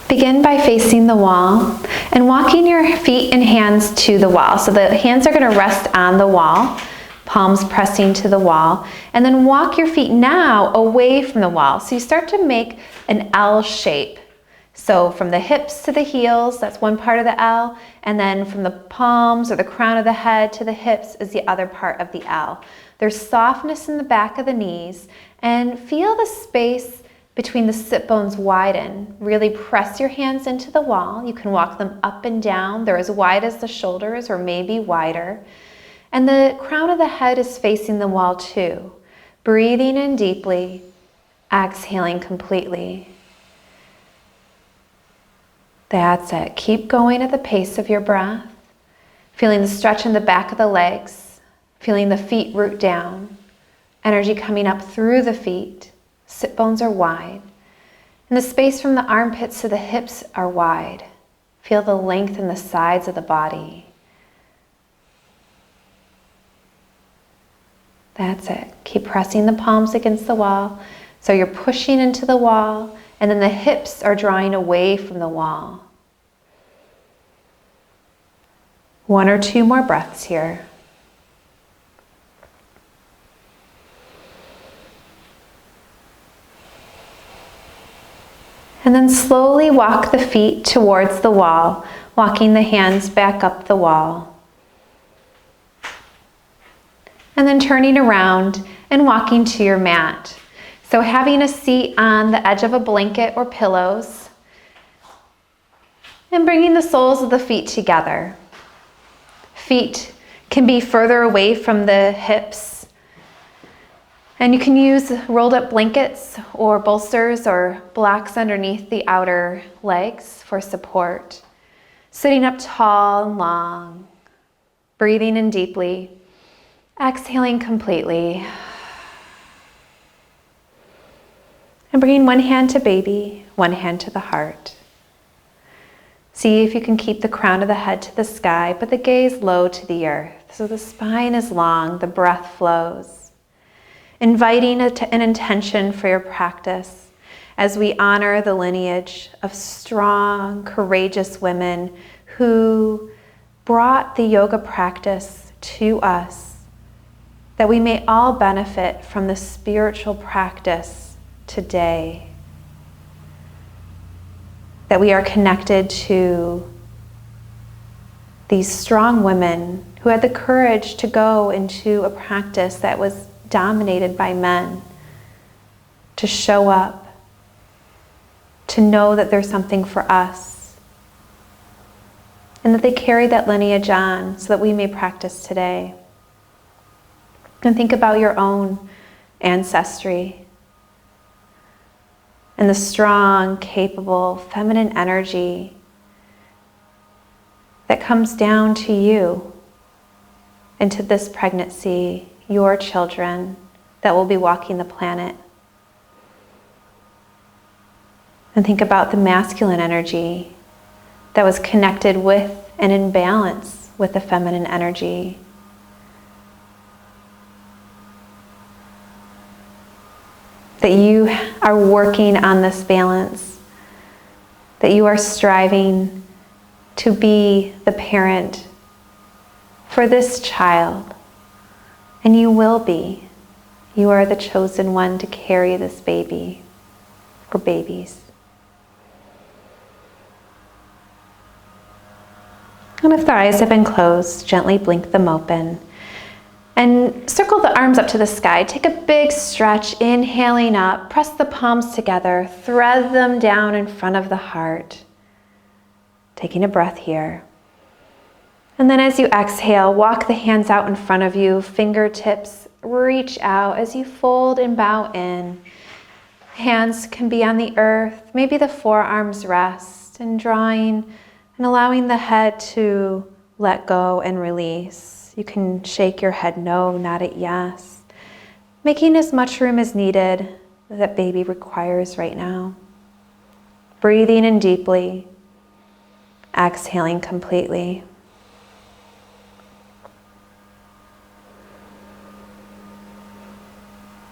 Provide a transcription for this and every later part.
Begin by facing the wall and walking your feet and hands to the wall. So the hands are going to rest on the wall, palms pressing to the wall, and then walk your feet now away from the wall. So you start to make an L shape. So from the hips to the heels, that's one part of the L, and then from the palms or the crown of the head to the hips is the other part of the L. There's softness in the back of the knees, and feel the space between the sit bones widen. Really press your hands into the wall. You can walk them up and down. They're as wide as the shoulders or maybe wider. And the crown of the head is facing the wall too. Breathing in deeply, exhaling completely. That's it. Keep going at the pace of your breath. Feeling the stretch in the back of the legs. Feeling the feet root down. Energy coming up through the feet. Sit bones are wide. And the space from the armpits to the hips are wide. Feel the length in the sides of the body. That's it. Keep pressing the palms against the wall. So you're pushing into the wall, and then the hips are drawing away from the wall. 1 or 2 more breaths here. And then slowly walk the feet towards the wall, walking the hands back up the wall. And then turning around and walking to your mat. So having a seat on the edge of a blanket or pillows, and bringing the soles of the feet together. Feet can be further away from the hips. And you can use rolled up blankets or bolsters or blocks underneath the outer legs for support. Sitting up tall and long, breathing in deeply, exhaling completely. And bringing one hand to baby, one hand to the heart. See if you can keep the crown of the head to the sky, but the gaze low to the earth. So the spine is long, the breath flows. Inviting an intention for your practice as we honor the lineage of strong, courageous women who brought the yoga practice to us, that we may all benefit from the spiritual practice today, that we are connected to these strong women who had the courage to go into a practice that was dominated by men, to show up, to know that there's something for us, and that they carry that lineage on so that we may practice today. And think about your own ancestry and the strong, capable, feminine energy that comes down to you and to this pregnancy, your children that will be walking the planet. And think about the masculine energy that was connected with and in balance with the feminine energy. That you are working on this balance, that you are striving to be the parent for this child. And you will be. You are the chosen one to carry this baby, or babies. And if the eyes have been closed, gently blink them open. And circle the arms up to the sky. Take a big stretch, inhaling up. Press the palms together. Thread them down in front of the heart. Taking a breath here. And then as you exhale, walk the hands out in front of you, fingertips reach out as you fold and bow in. Hands can be on the earth, maybe the forearms rest, and drawing and allowing the head to let go and release. You can shake your head no, nod it yes, making as much room as needed that baby requires right now. Breathing in deeply, exhaling completely.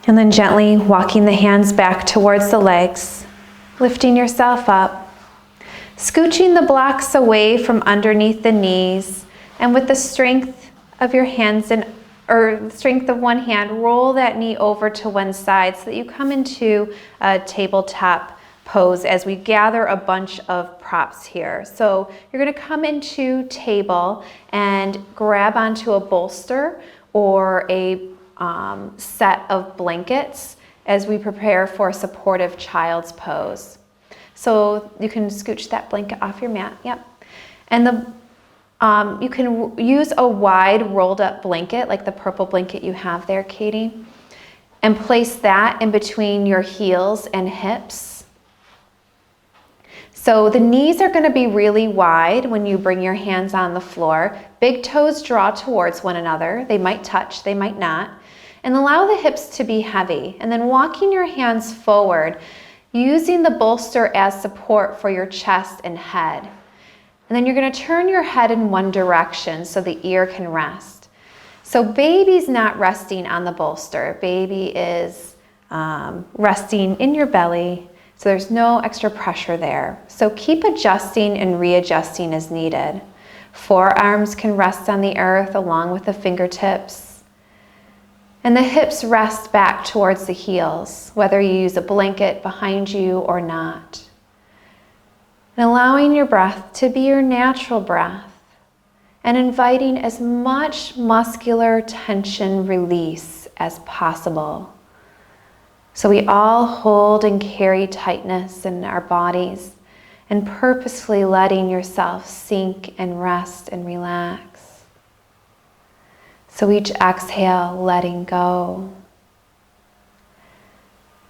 And then gently walking the hands back towards the legs, lifting yourself up, Scooching the blocks away from underneath the knees, and with the strength of your hands or the strength of one hand, roll that knee over to one side so that you come into a tabletop pose as we gather a bunch of props here. So you're going to come into table and grab onto a bolster or a set of blankets as we prepare for a supportive child's pose. So you can scooch that blanket off your mat. Yep. And you can use a wide rolled up blanket like the purple blanket you have there, Katie, and place that in between your heels and hips. So the knees are going to be really wide when you bring your hands on the floor. Big toes draw towards one another. They might touch, they might not. And allow the hips to be heavy. And then walking your hands forward, using the bolster as support for your chest and head. And then you're going to turn your head in one direction so the ear can rest. So baby's not resting on the bolster. Baby is resting in your belly, so there's no extra pressure there. So keep adjusting and readjusting as needed. Forearms can rest on the earth along with the fingertips. And the hips rest back towards the heels, whether you use a blanket behind you or not. And allowing your breath to be your natural breath and inviting as much muscular tension release as possible. So we all hold and carry tightness in our bodies and purposefully letting yourself sink and rest and relax. So each exhale, letting go.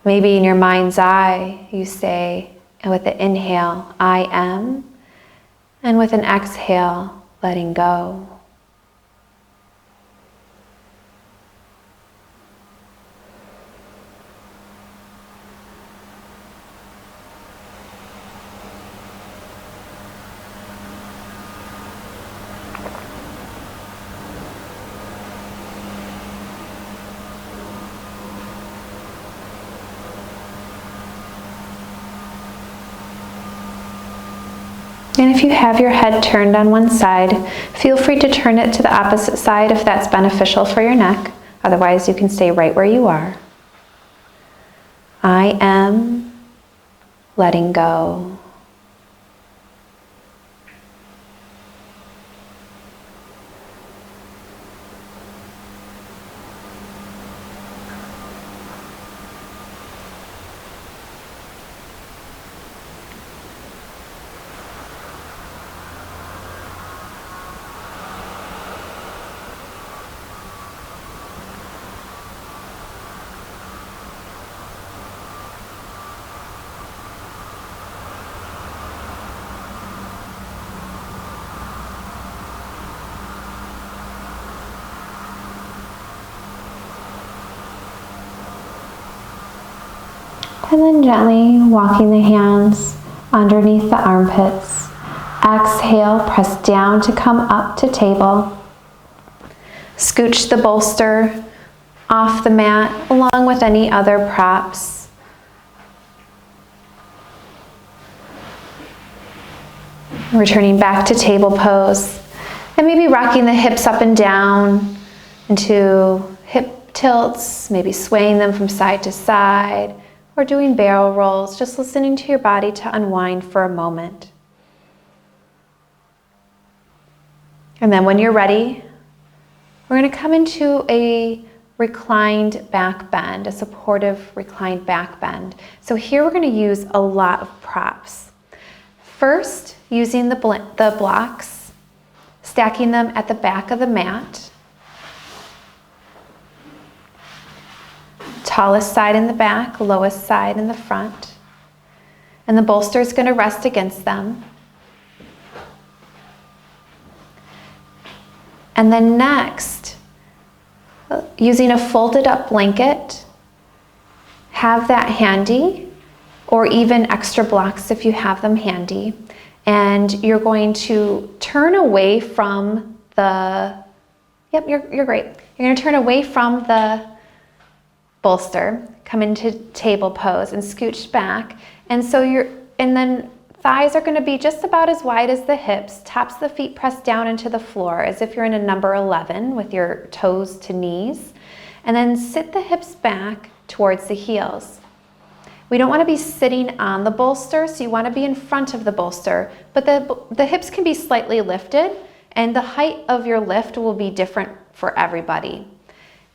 Maybe in your mind's eye, you say, and with the inhale, I am, and with an exhale, letting go. And if you have your head turned on one side, feel free to turn it to the opposite side if that's beneficial for your neck. Otherwise, you can stay right where you are. I am letting go. And then gently walking the hands underneath the armpits. Exhale, press down to come up to table. Scooch the bolster off the mat along with any other props. Returning back to table pose. And maybe rocking the hips up and down into hip tilts, maybe swaying them from side to side, or doing barrel rolls, just listening to your body to unwind for a moment. And then when you're ready, we're going to come into a reclined back bend, a supportive reclined back bend. So here we're going to use a lot of props. First, using the blocks, stacking them at the back of the mat. Tallest side in the back, lowest side in the front. And the bolster is going to rest against them. And then next, using a folded up blanket, have that handy, or even extra blocks if you have them handy. And you're going to turn away from the, yep, you're great. You're going to turn away from the bolster, come into table pose and scooch back. And so and then Thighs are going to be just about as wide as the hips, tops of the feet pressed down into the floor as if you're in a number 11 with your toes to knees. And then sit the hips back towards the heels. We don't want to be sitting on the bolster, so you want to be in front of the bolster, but the hips can be slightly lifted, and the height of your lift will be different for everybody.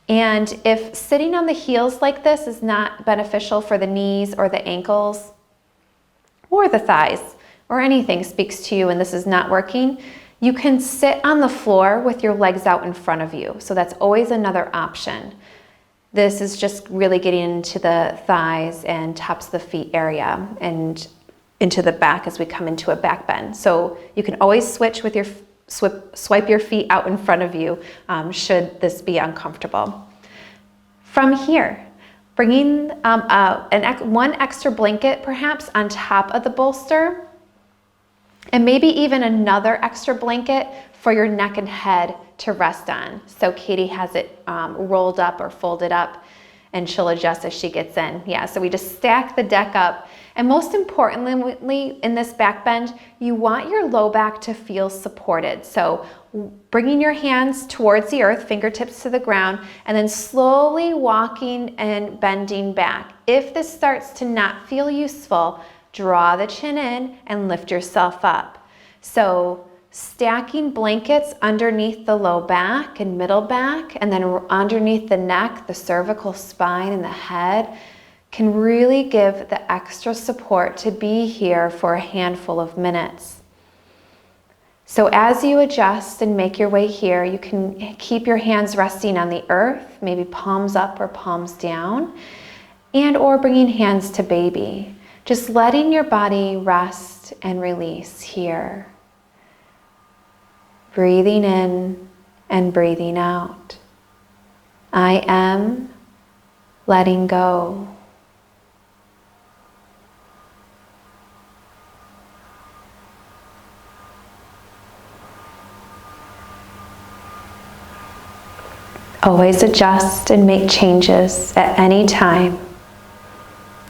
And if sitting on the heels like this is not beneficial for the knees or the ankles or the thighs or anything speaks to you and this is not working, you can sit on the floor with your legs out in front of you. So that's always another option. This is just really getting into the thighs and tops of the feet area and into the back as we come into a back bend. So you can always switch with your swipe your feet out in front of you should this be uncomfortable. From here, bringing one extra blanket perhaps on top of the bolster, and maybe even another extra blanket for your neck and head to rest on. So Katie has it rolled up or folded up, and she'll adjust as she gets in. Yeah, so we just stack the deck up. And most importantly, in this back bend, you want your low back to feel supported. So bringing your hands towards the earth, fingertips to the ground, and then slowly walking and bending back. If this starts to not feel useful, draw the chin in and lift yourself up. So stacking blankets underneath the low back and middle back, and then underneath the neck, the cervical spine, and the head can really give the extra support to be here for a handful of minutes. So as you adjust and make your way here, you can keep your hands resting on the earth, maybe palms up or palms down, and or bringing hands to baby. Just letting your body rest and release here. Breathing in and breathing out. I am letting go. Always adjust and make changes at any time.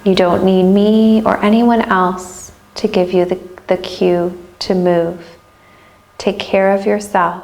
You don't need me or anyone else to give you the cue to move. Take care of yourself.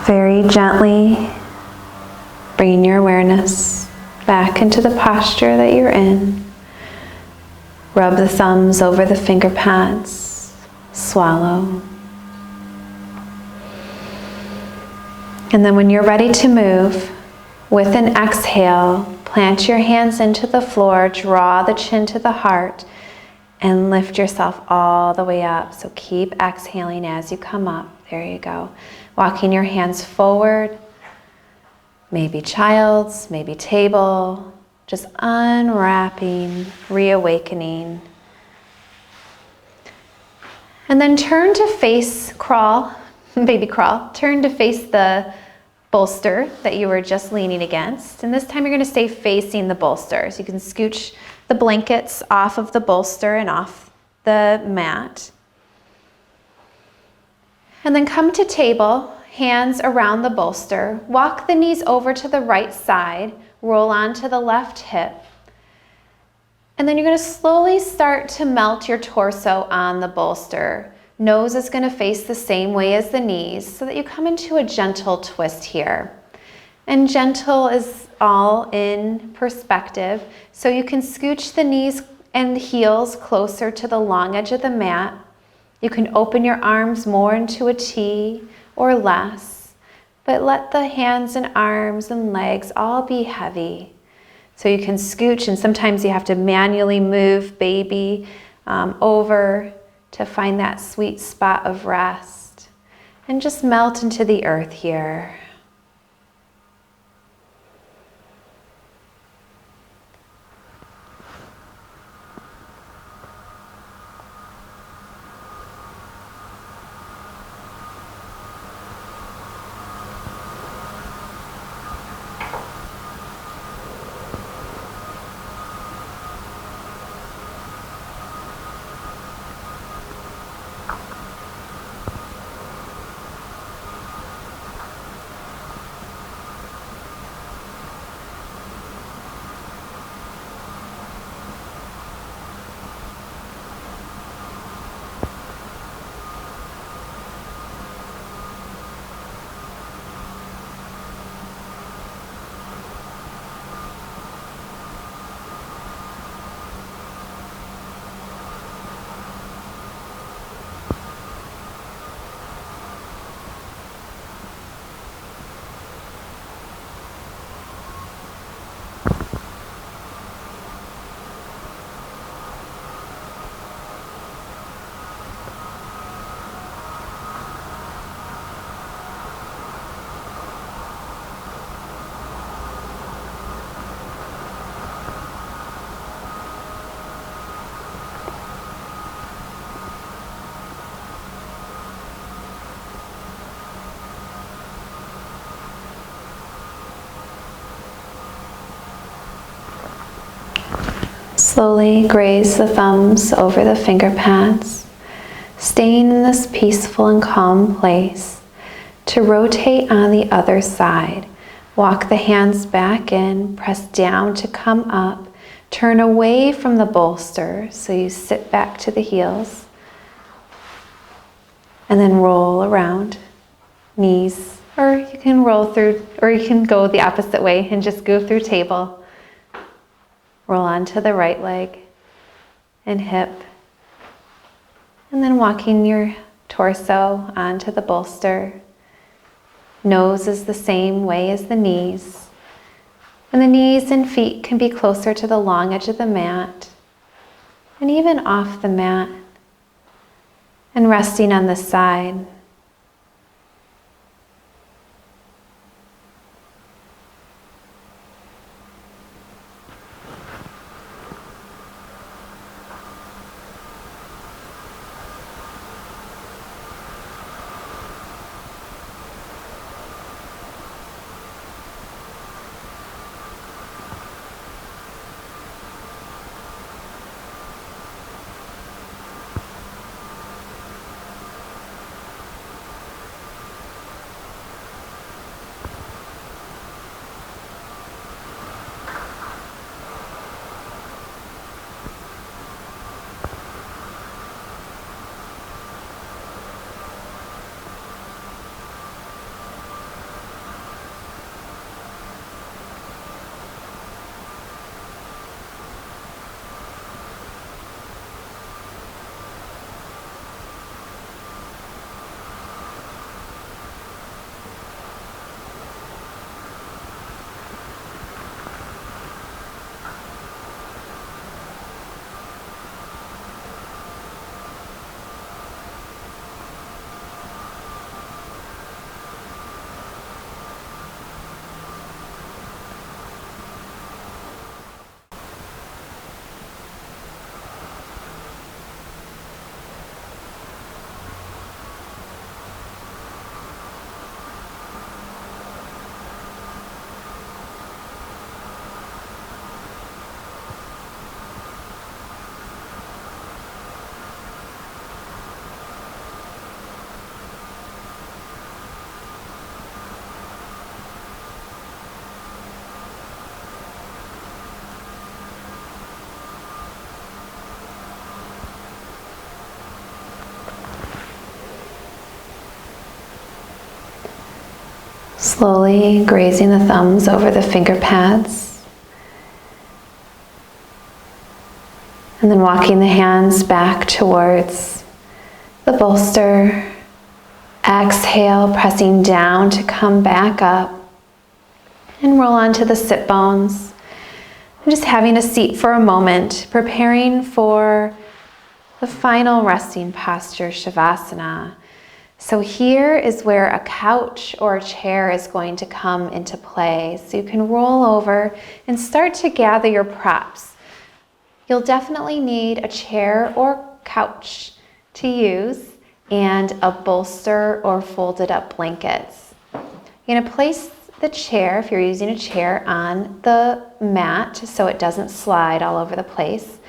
Very gently bringing your awareness back into the posture that you're in. Rub the thumbs over the finger pads. Swallow. And then when you're ready to move, with an exhale, plant your hands into the floor, draw the chin to the heart, and lift yourself all the way up. So keep exhaling as you come up. There you go. Walking your hands forward, maybe child's, maybe table, just unwrapping, reawakening. And then turn to face crawl, baby crawl. Turn to face the bolster that you were just leaning against. And this time you're going to stay facing the bolster. So you can scooch the blankets off of the bolster and off the mat. And then come to table, hands around the bolster. Walk the knees over to the right side. Roll onto the left hip. And then you're going to slowly start to melt your torso on the bolster. Nose is going to face the same way as the knees so that you come into a gentle twist here. And gentle is all in perspective. So you can scooch the knees and heels closer to the long edge of the mat. You can open your arms more into a T or less, but let the hands and arms and legs all be heavy. So you can scooch, and sometimes you have to manually move baby over to find that sweet spot of rest. And just melt into the earth here. Slowly graze the thumbs over the finger pads, staying in this peaceful and calm place. To rotate on the other side, walk the hands back in, press down to come up, turn away from the bolster so you sit back to the heels, and then roll around, knees, or you can roll through, or you can go the opposite way and just go through table. Roll onto the right leg and hip, and then walking your torso onto the bolster. Nose is the same way as the knees, and the knees and feet can be closer to the long edge of the mat and even off the mat, and resting on the side. Slowly grazing the thumbs over the finger pads. And then walking the hands back towards the bolster. Exhale, pressing down to come back up. And roll onto the sit bones. And just having a seat for a moment, preparing for the final resting posture, Shavasana. So here is where a couch or a chair is going to come into play. So you can roll over and start to gather your props. You'll definitely need a chair or couch to use and a bolster or folded up blankets. You're going to place the chair, if you're using a chair, on the mat so it doesn't slide all over the place.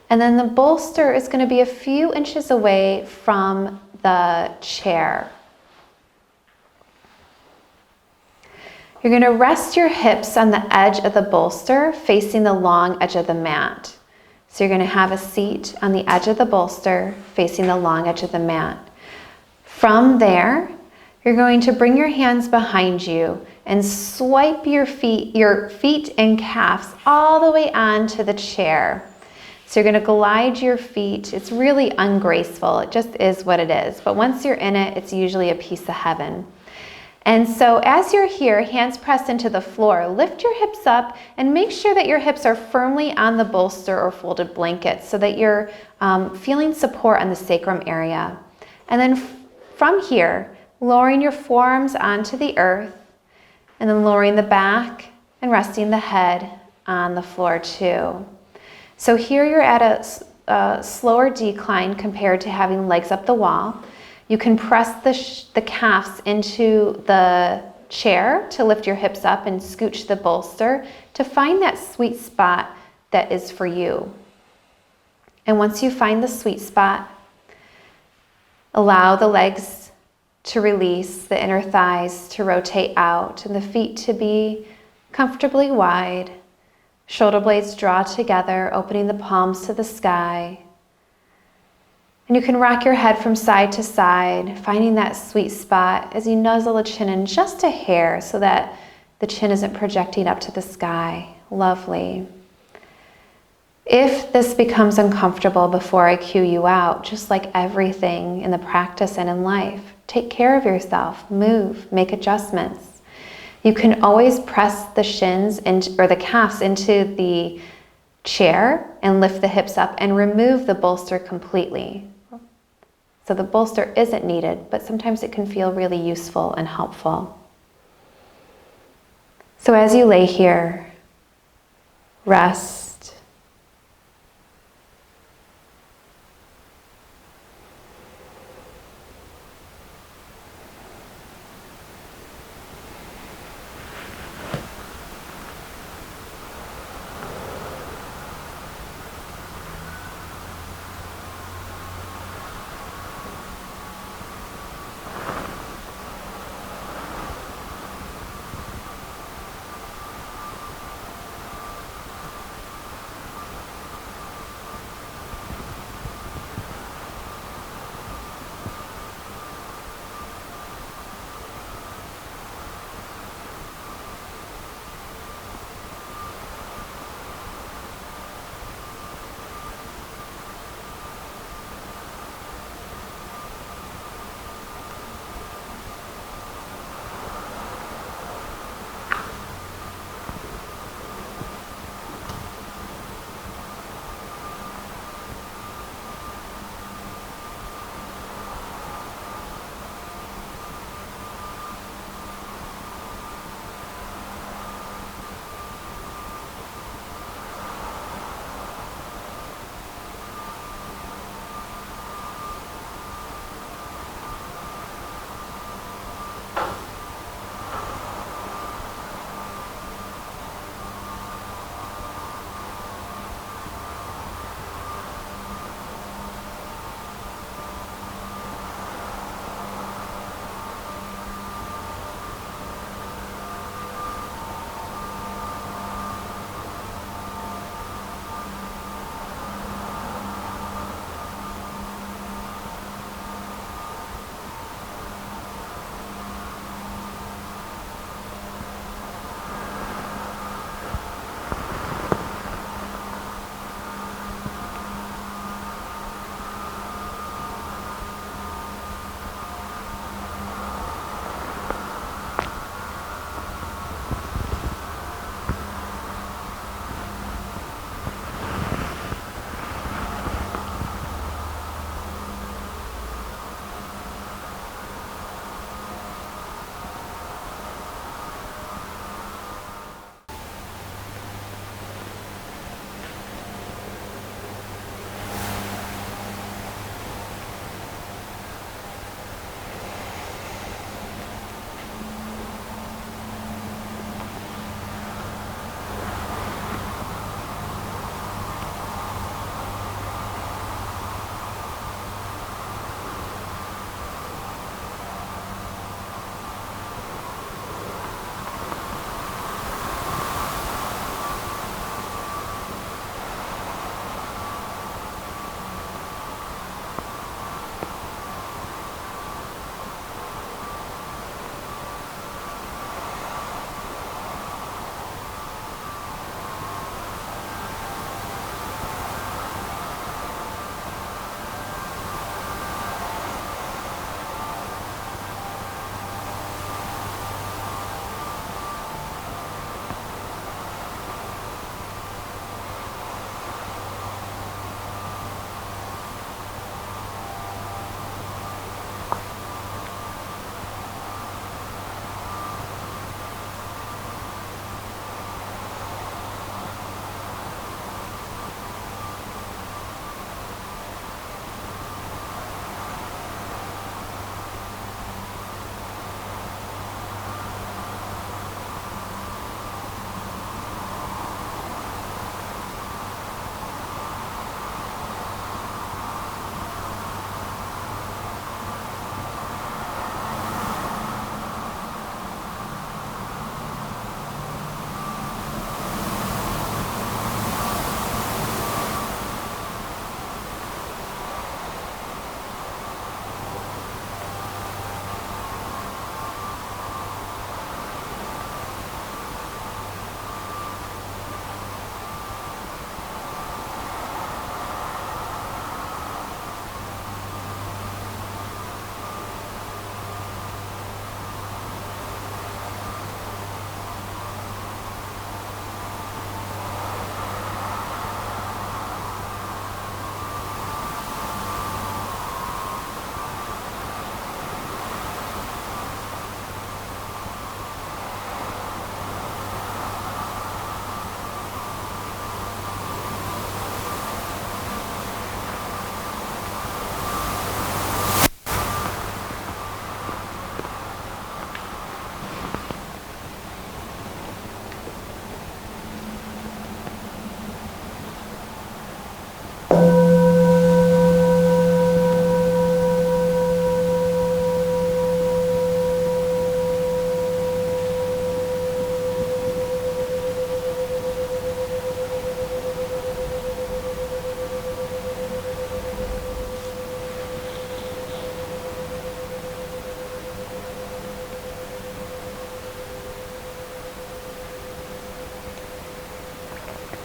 And then the bolster is going to be a few inches away from the chair. You're going to rest your hips on the edge of the bolster facing the long edge of the mat. So you're going to have a seat on the edge of the bolster facing the long edge of the mat. From there, you're going to bring your hands behind you and swipe your feet and calves all the way onto the chair. So you're going to glide your feet. It's really ungraceful. It just is what it is. But once you're in it, it's usually a piece of heaven. And so as you're here, hands pressed into the floor, lift your hips up and make sure that your hips are firmly on the bolster or folded blanket so that you're feeling support on the sacrum area. And then from here, lowering your forearms onto the earth and then lowering the back and resting the head on the floor too. So here you're at a slower decline compared to having legs up the wall. You can press the calves into the chair to lift your hips up and scooch the bolster to find that sweet spot that is for you. And once you find the sweet spot, allow the legs to release, the inner thighs to rotate out, and the feet to be comfortably wide. Shoulder blades draw together, opening the palms to the sky. And you can rock your head from side to side, finding that sweet spot as you nuzzle the chin in just a hair so that the chin isn't projecting up to the sky. Lovely. If this becomes uncomfortable before I cue you out, just like everything in the practice and in life, take care of yourself, move, make adjustments. You can always press the shins or the calves into the chair and lift the hips up and remove the bolster completely. So the bolster isn't needed, but sometimes it can feel really useful and helpful. So as you lay here, rest.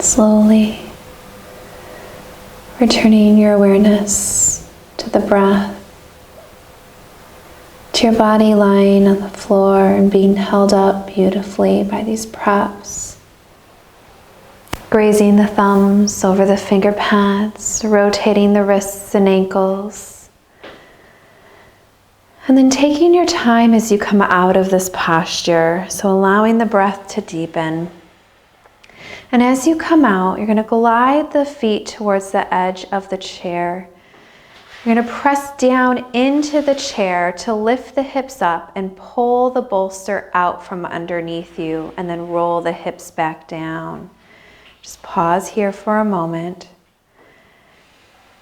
Slowly returning your awareness to the breath, to your body lying on the floor and being held up beautifully by these props. Grazing the thumbs over the finger pads, rotating the wrists and ankles. And then taking your time as you come out of this posture, so allowing the breath to deepen. And as you come out, you're going to glide the feet towards the edge of the chair. You're going to press down into the chair to lift the hips up and pull the bolster out from underneath you, and then roll the hips back down. Just pause here for a moment.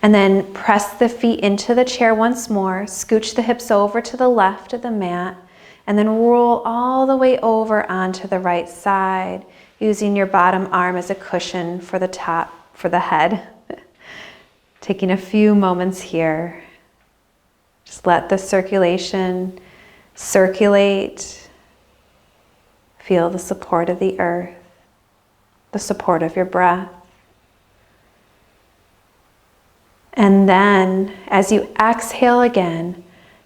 And then press the feet into the chair once more. Scooch the hips over to the left of the mat, and then roll all the way over onto the right side, using your bottom arm as a cushion for the top, for the head. Taking a few moments here. Just let the circulation circulate. Feel the support of the earth, the support of your breath. And then, as you exhale again,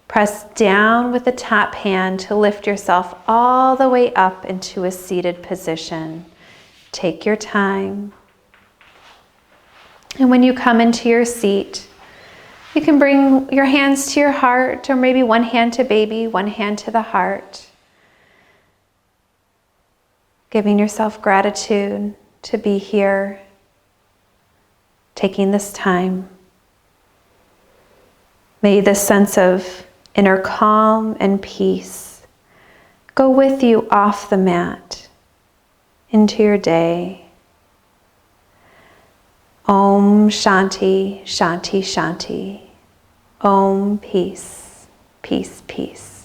press down with the top hand to lift yourself all the way up into a seated position. Take your time. And when you come into your seat, you can bring your hands to your heart, or maybe one hand to baby, one hand to the heart. Giving yourself gratitude to be here, taking this time. May this sense of inner calm and peace go with you off the mat into your day. Om Shanti, Shanti, Shanti. Om Peace, Peace, Peace.